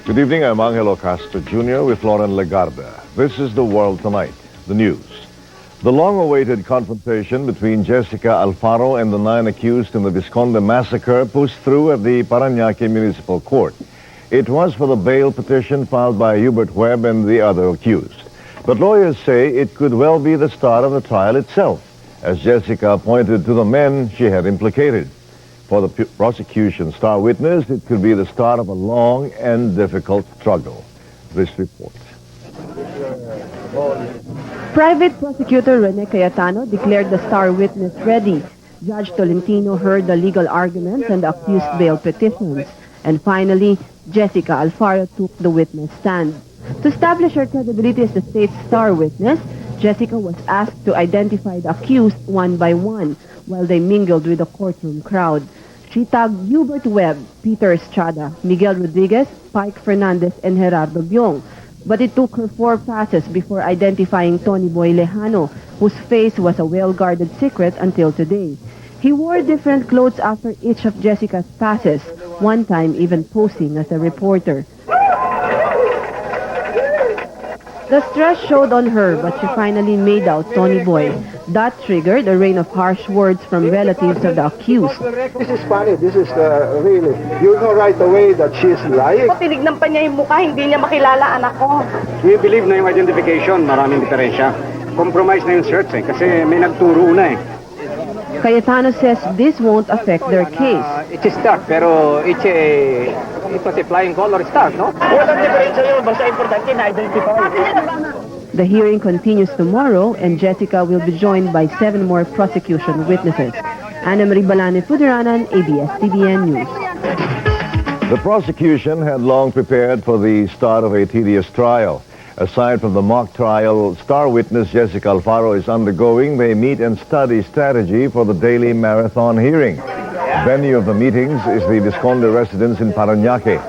Good evening, I'm Angelo Castro Jr. with Loren Legarda. This is The World Tonight, the news. The long-awaited confrontation between Jessica Alfaro and the 9 accused in the Vizconde Massacre pushed through at the Parañaque Municipal Court. It was for the bail petition filed by Hubert Webb and the other accused. But lawyers say it could well be the start of the trial itself, as Jessica pointed to the men she had implicated. For the prosecution star witness, it could be the start of a long and difficult struggle. This report. Private Prosecutor Rene Cayetano declared the star witness ready. Judge Tolentino heard the legal arguments and the accused bail petitions. And finally, Jessica Alfaro took the witness stand. To establish her credibility as the state's star witness, Jessica was asked to identify the accused one by one while they mingled with the courtroom crowd. She tagged Hubert Webb, Peter Estrada, Miguel Rodriguez, Pike Fernandez, and Gerardo Byong. But it took her 4 passes before identifying Tony Boy Lejano, whose face was a well-guarded secret until today. He wore different clothes after each of Jessica's passes, one time even posing as a reporter. The stress showed on her, but she finally made out Tony Boy. That triggered a rain of harsh words from relatives of the accused. This is funny. This is really, you know right away that she is lying. Tinignan pa niya yung mukha, hindi niya makilala anak ko. We believe na yung identification, maraming diferensya. Compromise na yung search kasi may nagturo na Cayetano says this won't affect their case. It's a start, pero it was a flying color start, no? Walang diferensya yun, basta importante na identify. The hearing continues tomorrow, and Jessica will be joined by 7 more prosecution witnesses. Ana Marie Balane Puderanan, ABS-CBN News. The prosecution had long prepared for the start of a tedious trial. Aside from the mock trial star witness Jessica Alfaro is undergoing, they meet and study strategy for the daily marathon hearing. Venue of the meetings is the Visconde residence in Parañaque.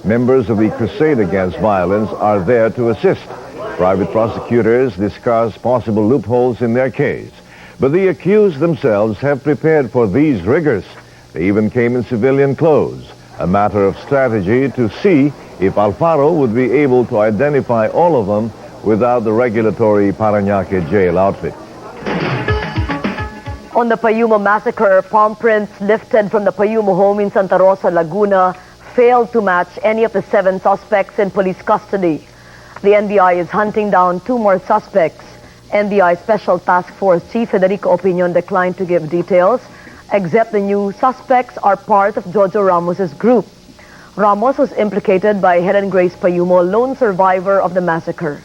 Members of the Crusade Against Violence are there to assist. Private prosecutors discuss possible loopholes in their case. But the accused themselves have prepared for these rigors. They even came in civilian clothes, a matter of strategy to see if Alfaro would be able to identify all of them without the regulatory Parañaque jail outfit. On the Puma massacre, palm prints lifted from the Puma home in Santa Rosa, Laguna failed to match any of the 7 suspects in police custody. The NBI is hunting down 2 more suspects. NBI Special Task Force Chief Federico Opinion declined to give details, except the new suspects are part of Jojo Ramos's group. Ramos was implicated by Helen Grace Payumo, lone survivor of the massacre.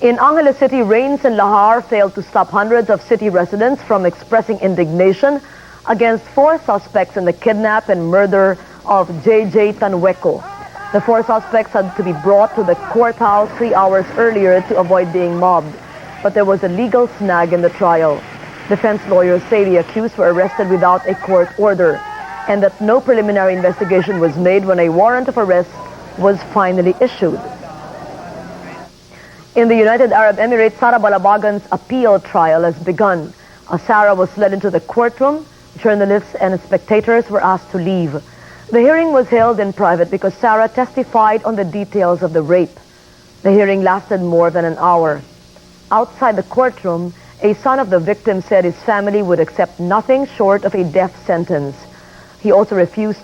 In Angeles City, rains in Lahar failed to stop hundreds of city residents from expressing indignation against 4 suspects in the kidnap and murder of J.J. Tanhueco. The 4 suspects had to be brought to the courthouse 3 hours earlier to avoid being mobbed, but there was a legal snag in the trial. Defense lawyers say the accused were arrested without a court order, and that no preliminary investigation was made when a warrant of arrest was finally issued. In the United Arab Emirates, Sarah Balabagan's appeal trial has begun. As Sarah was led into the courtroom, journalists and spectators were asked to leave. The hearing was held in private because Sarah testified on the details of the rape. The hearing lasted more than an hour. Outside the courtroom, a son of the victim said his family would accept nothing short of a death sentence. He also refused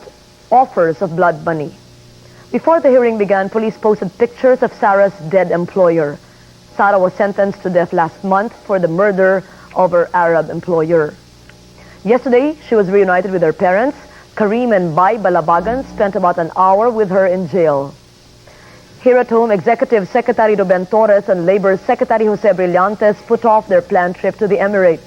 offers of blood money. Before the hearing began, police posted pictures of Sarah's dead employer. Sarah was sentenced to death last month for the murder of her Arab employer. Yesterday, she was reunited with her parents. Karim and Bai Balabagan spent about an hour with her in jail. Here at home, Executive Secretary Ruben Torres and Labor Secretary Jose Brillantes put off their planned trip to the Emirates.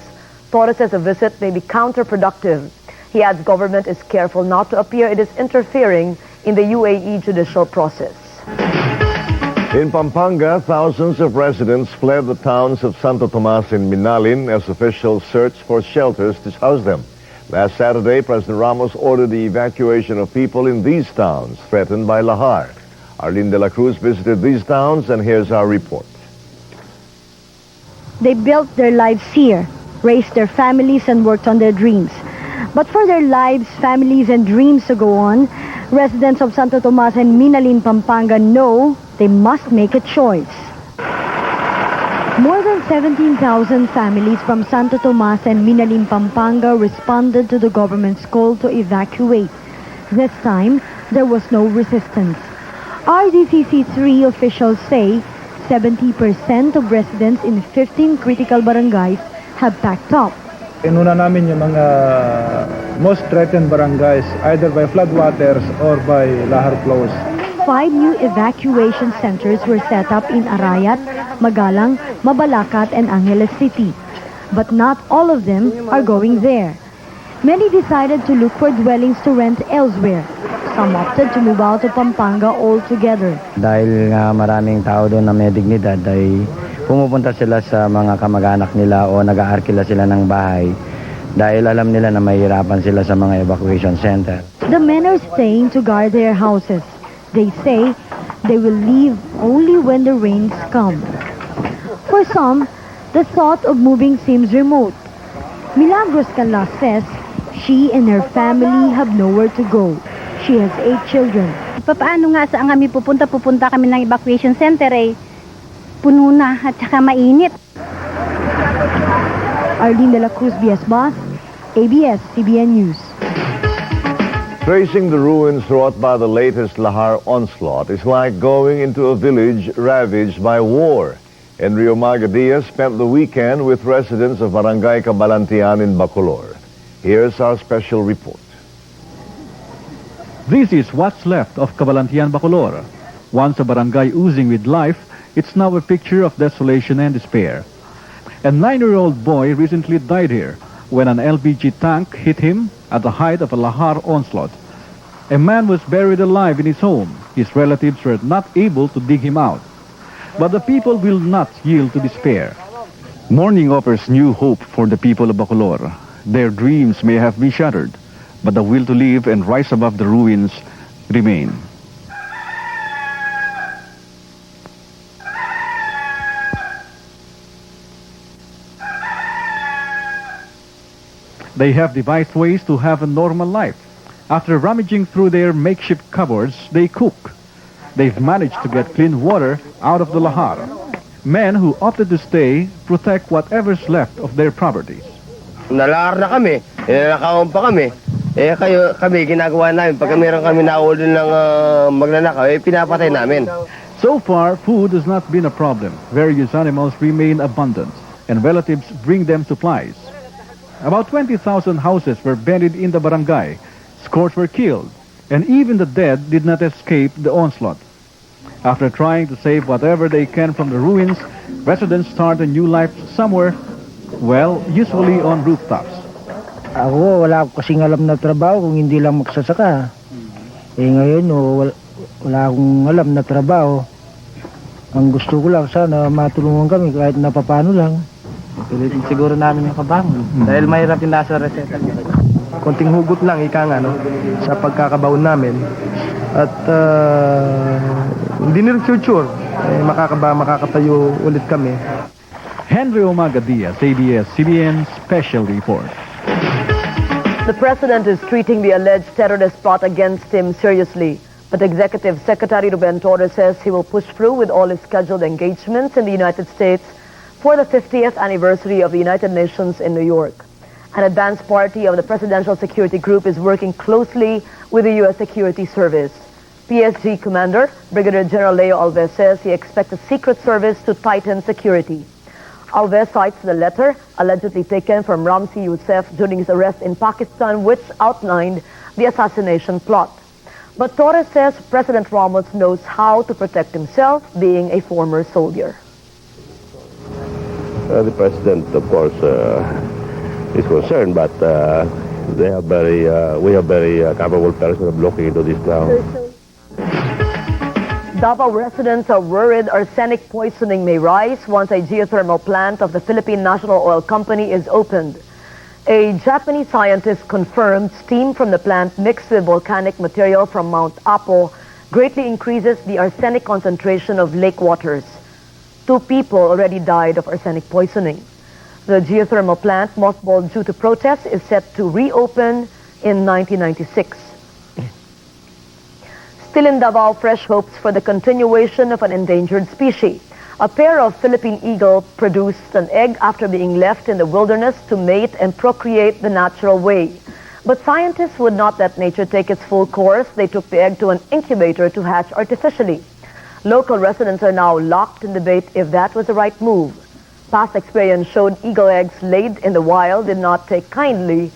Torres says a visit may be counterproductive. He adds government is careful not to appear it is interfering in the UAE judicial process. In Pampanga, thousands of residents fled the towns of Santo Tomas and Minalin as officials searched for shelters to house them. Last Saturday, President Ramos ordered the evacuation of people in these towns threatened by Lahar. Arlene de la Cruz visited these towns, and here's our report. They built their lives here, raised their families, and worked on their dreams. But for their lives, families, and dreams to go on, Residents of Santo Tomas and Minalin, Pampanga know they must make a choice. More than 17,000 families from Santo Tomas and Minalin, Pampanga responded to the government's call to evacuate. This time, there was no resistance. RDCC-3 officials say 70% of residents in 15 critical barangays have packed up. Inuna namin yung mga most threatened barangays either by floodwaters or by Lahar flows. 5 new evacuation centers were set up in Arayat, Magalang, Mabalacat, and Angeles City. But not all of them are going there. Many decided to look for dwellings to rent elsewhere. Some opted to move out of Pampanga altogether. Dahil nga maraming tao doon na may dignidad ay pumupunta sila sa mga kamag-anak nila o nag-aarkila sila ng bahay dahil alam nila na mahirapan sila sa mga evacuation center. The men are staying to guard their houses. They say they will leave only when the rains come. For some, the thought of moving seems remote. Milagros Canlas says she and her family have nowhere to go. She has 8 children. Paano nga saan kami pupunta kami ng evacuation center puno na at saka mainit. Arlene de la Cruz, Bias-Bas, ABS-CBN News. Tracing the ruins wrought by the latest Lahar onslaught is like going into a village ravaged by war. Henry Omaga-Diaz spent the weekend with residents of Barangay Cabalantian in Bacolor. Here's our special report. This is what's left of Cabalantian, Bacolor. Once a barangay oozing with life, it's now a picture of desolation and despair. A 9-year-old boy recently died here when an LPG tank hit him at the height of a Lahar onslaught. A man was buried alive in his home. His relatives were not able to dig him out. But the people will not yield to despair. Morning offers new hope for the people of Bacolor. Their dreams may have been shattered, but the will to live and rise above the ruins remain. They have devised ways to have a normal life. After rummaging through their makeshift cupboards, they cook. They've managed to get clean water out of the Lahar. Men who opted to stay protect whatever's left of their properties. Nalahar na kami, nanakawan pa kami. Kami ginagawa namin, pag meron kami naulol ng magnanakaw, pinapatay namin. So far, food has not been a problem. Various animals remain abundant, and relatives bring them supplies. About 20,000 houses were buried in the barangay. Scores were killed, and even the dead did not escape the onslaught. After trying to save whatever they can from the ruins, residents start a new life somewhere, well, usually on rooftops. Ako, wala akong kasing alam na trabaho kung hindi lang magsasaka. Ngayon, wala akong alam na trabaho. Ang gusto ko lang, sana matulungan kami kahit napapano lang. Pilitin siguro namin yung kabangon. Dahil mahirap yung nasa reseta. Konting hugot lang, ika nga, no? Sa pagkakabaon namin. At hindi nila future. Makakatayo ulit kami. Henry Omaga-Diaz, ABS-CBN Special Report. The president is treating the alleged terrorist plot against him seriously. But Executive Secretary Ruben Torres says he will push through with all his scheduled engagements in the United States for the 50th anniversary of the United Nations in New York. An advance party of the Presidential Security Group is working closely with the U.S. Security Service. PSG Commander Brigadier General Leo Alves says he expects the Secret Service to tighten security. Alves cites the letter allegedly taken from Ramzi Youssef during his arrest in Pakistan, which outlined the assassination plot. But Torres says President Ramos knows how to protect himself, being a former soldier. The president, of course, is concerned, but we have very capable persons looking into this now. Davao residents are worried arsenic poisoning may rise once a geothermal plant of the Philippine National Oil Company is opened. A Japanese scientist confirmed steam from the plant mixed with volcanic material from Mount Apo greatly increases the arsenic concentration of lake waters. 2 people already died of arsenic poisoning. The geothermal plant, mothballed due to protests, is set to reopen in 1996. Still in Davao, fresh hopes for the continuation of an endangered species. A pair of Philippine eagle produced an egg after being left in the wilderness to mate and procreate the natural way. But scientists would not let nature take its full course. They took the egg to an incubator to hatch artificially. Local residents are now locked in debate if that was the right move. Past experience showed eagle eggs laid in the wild did not take kindly